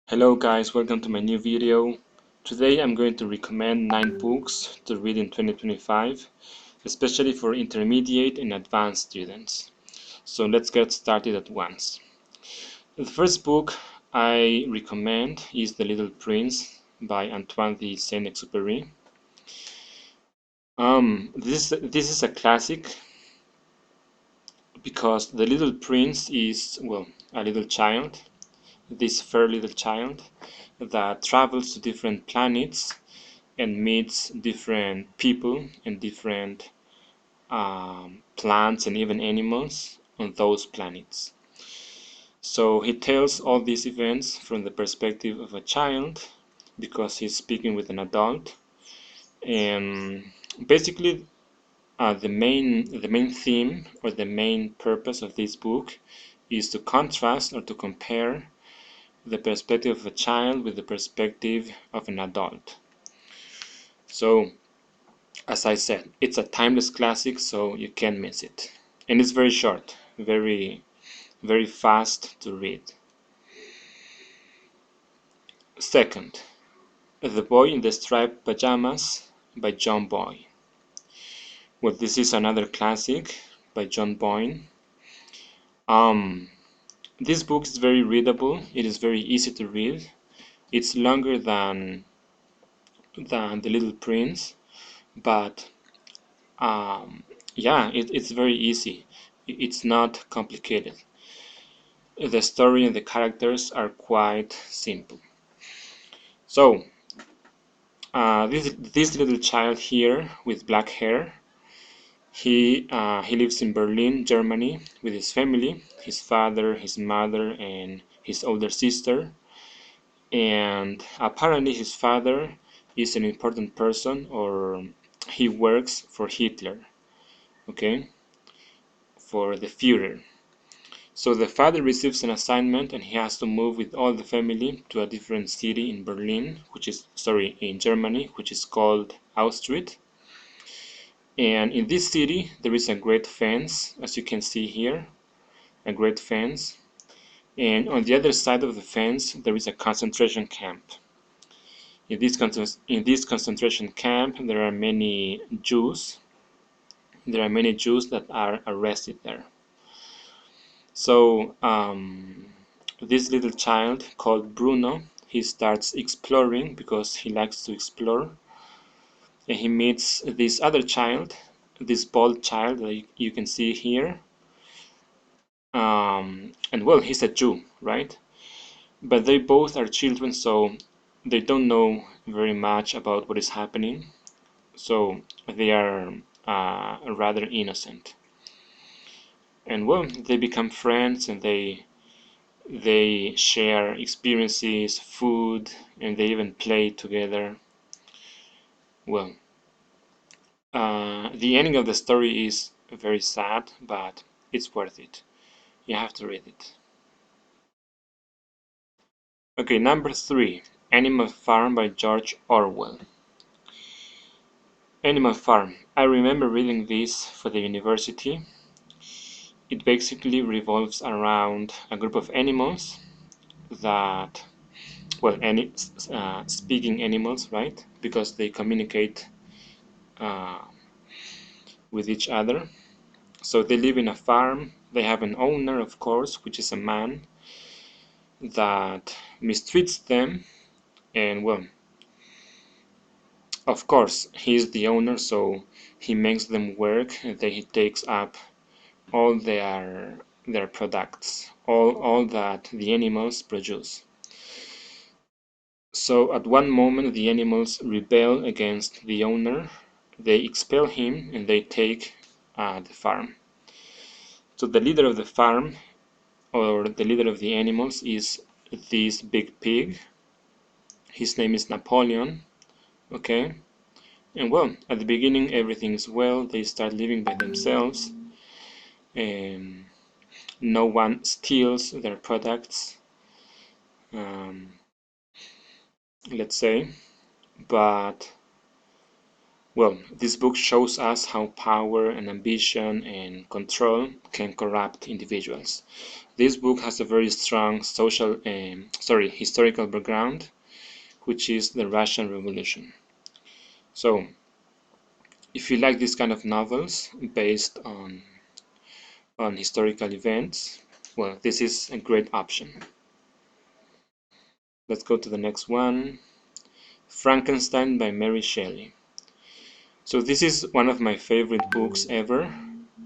Hello guys, welcome to my new video. Today I'm going to recommend 9 books to read in 2025, especially for intermediate and advanced students. So let's get started at once. The first book I recommend is The Little Prince by Antoine de Saint-Exupéry. This is a classic because The Little Prince is, well, a little child, this fair little child that travels to different planets and meets different people and different plants and even animals on those planets. So he tells all these events from the perspective of a child because he's speaking with an adult. And basically, the main theme or the main purpose of this book is to contrast or to compare the perspective of a child with the perspective of an adult. So, as I said, it's a timeless classic, so you can't miss it. And it's very short, very fast to read. Second, The Boy in the Striped Pajamas by John Boyne. Well, this is another classic by John Boyne. This book is very readable. It is very easy to read. It's longer than The Little Prince, but yeah, it's very easy. It's not complicated. The story and the characters are quite simple. So, this little child here with black hair, he lives in Berlin, Germany, with his family, his father, his mother, and his older sister. And apparently, his father is an important person, or he works for Hitler, okay, for the Führer. So the father receives an assignment and he has to move with all the family to a different city in in Germany, which is called Auschwitz. And in this city, there is a great fence, as you can see here, a great fence. And on the other side of the fence, there is a concentration camp. In this concentration camp, there are many Jews. There are many Jews that are arrested there. So this little child called Bruno, he starts exploring because he likes to explore, and he meets this other child, this bald child that you can see here. And well, he's a Jew, right? But they both are children, so they don't know very much about what is happening. So they are rather innocent. And well, they become friends and they share experiences, food, and they even play together. Well, the ending of the story is very sad, but it's worth it. You have to read it. Okay, number 3, Animal Farm by George Orwell. Animal Farm. I remember reading this for the university. It basically revolves around a group of animals that, well, speaking animals, right? Because they communicate uh, with each other. So they live in a farm. They have an owner, of course, which is a man that mistreats them. And well, of course, he's the owner, so he makes them work. And then he takes up all their products, all that the animals produce. So at one moment the animals rebel against the owner, they expel him and they take the farm. So the leader of the farm, or the leader of the animals, is this big pig. His name is Napoleon, okay? And well, at the beginning everything is well, they start living by themselves, and no one steals their products, um, let's say. But well, this book shows us how power and ambition and control can corrupt individuals. This book has a very strong historical background, which is the Russian Revolution. So, if you like this kind of novels based on historical events, well, this is a great option. Let's go to the next one. Frankenstein by Mary Shelley. So this is one of my favorite books ever,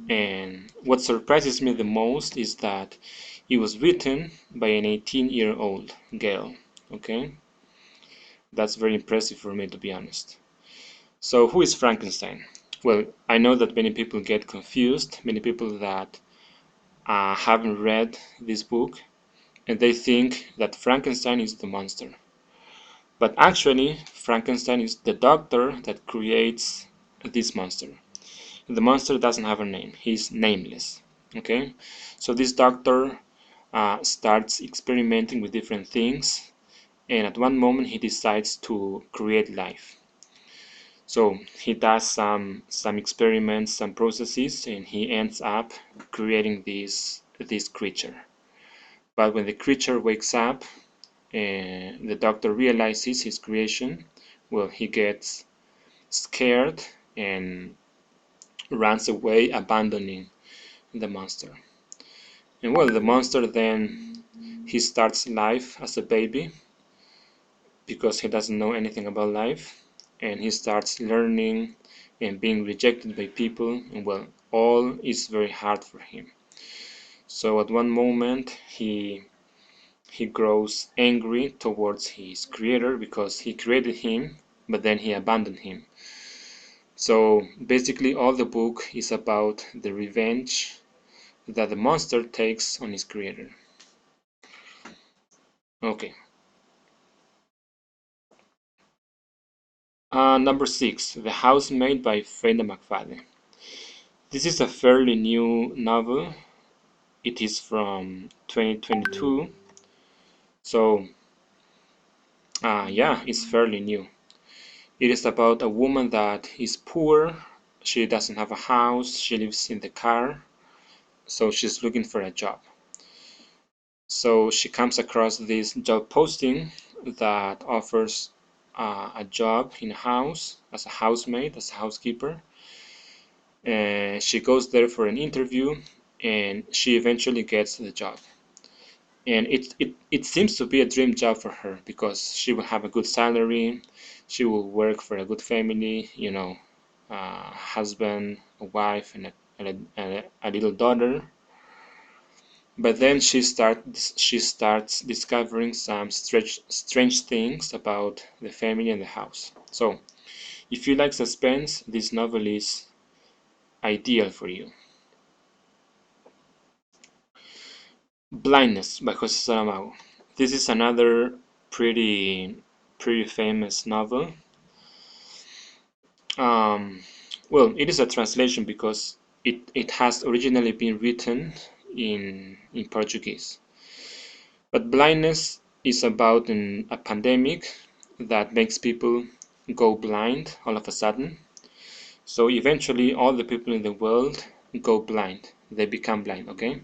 and what surprises me the most is that it was written by an 18-year-old girl. Okay, that's very impressive for me, to be honest. So who is Frankenstein? Well, I know that many people get confused, many people that haven't read this book, and they think that Frankenstein is the monster. But actually, Frankenstein is the doctor that creates this monster. The monster doesn't have a name, he's nameless. Okay, so this doctor starts experimenting with different things, and at one moment he decides to create life. So he does some experiments, some processes, and he ends up creating this creature. But when the creature wakes up and the doctor realizes his creation, well, he gets scared and runs away, abandoning the monster. And well, the monster then he starts life as a baby because he doesn't know anything about life, and he starts learning and being rejected by people, and well, all is very hard for him. So at one moment he grows angry towards his creator because he created him, but then he abandoned him. So basically all the book is about the revenge that the monster takes on his creator. Okay. Number 6, The Housemaid by Freida McFadden. This is a fairly new novel. It is from 2022. So, yeah, it's fairly new. It is about a woman that is poor. She doesn't have a house. She lives in the car. So she's looking for a job. So she comes across this job posting that offers a job in a house as a housemaid, as a housekeeper. And she goes there for an interview, and she eventually gets the job. And it seems to be a dream job for her because she will have a good salary, she will work for a good family, husband, a wife, and a little daughter. But then she starts discovering some strange things about the family and the house. So if you like suspense, this novel is ideal for you. Blindness by Jose Saramago. This is another pretty famous novel. Um, well, it is a translation because it has originally been written in Portuguese. But blindness is about a pandemic that makes people go blind all of a sudden. So eventually, all the people in the world go blind. They become blind, okay?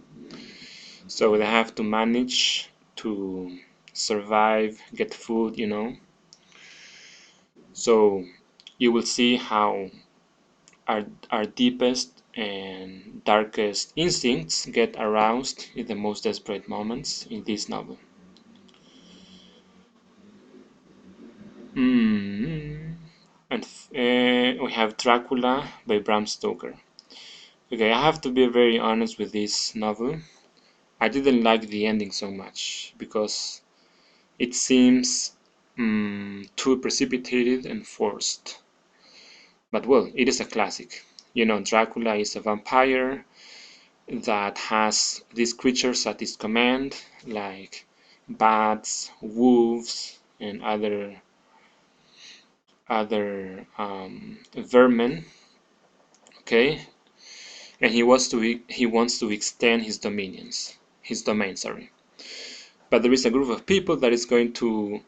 So they have to manage to survive, get food. So you will see how our deepest and darkest instincts get aroused in the most desperate moments in this novel. And we have Dracula by Bram Stoker. Okay, I have to be very honest with this novel. I didn't like the ending so much because it seems too precipitated and forced. But well, it is a classic. Dracula is a vampire that has these creatures at his command, like bats, wolves, and other vermin. Okay, and he wants to extend his domain. Sorry, but there is a group of people that is going to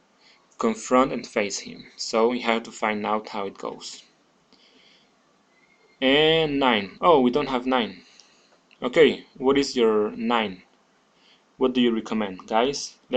confront and face him. So we have to find out how it goes. And 9. Oh, we don't have 9. Okay, what is your 9? What do you recommend, guys?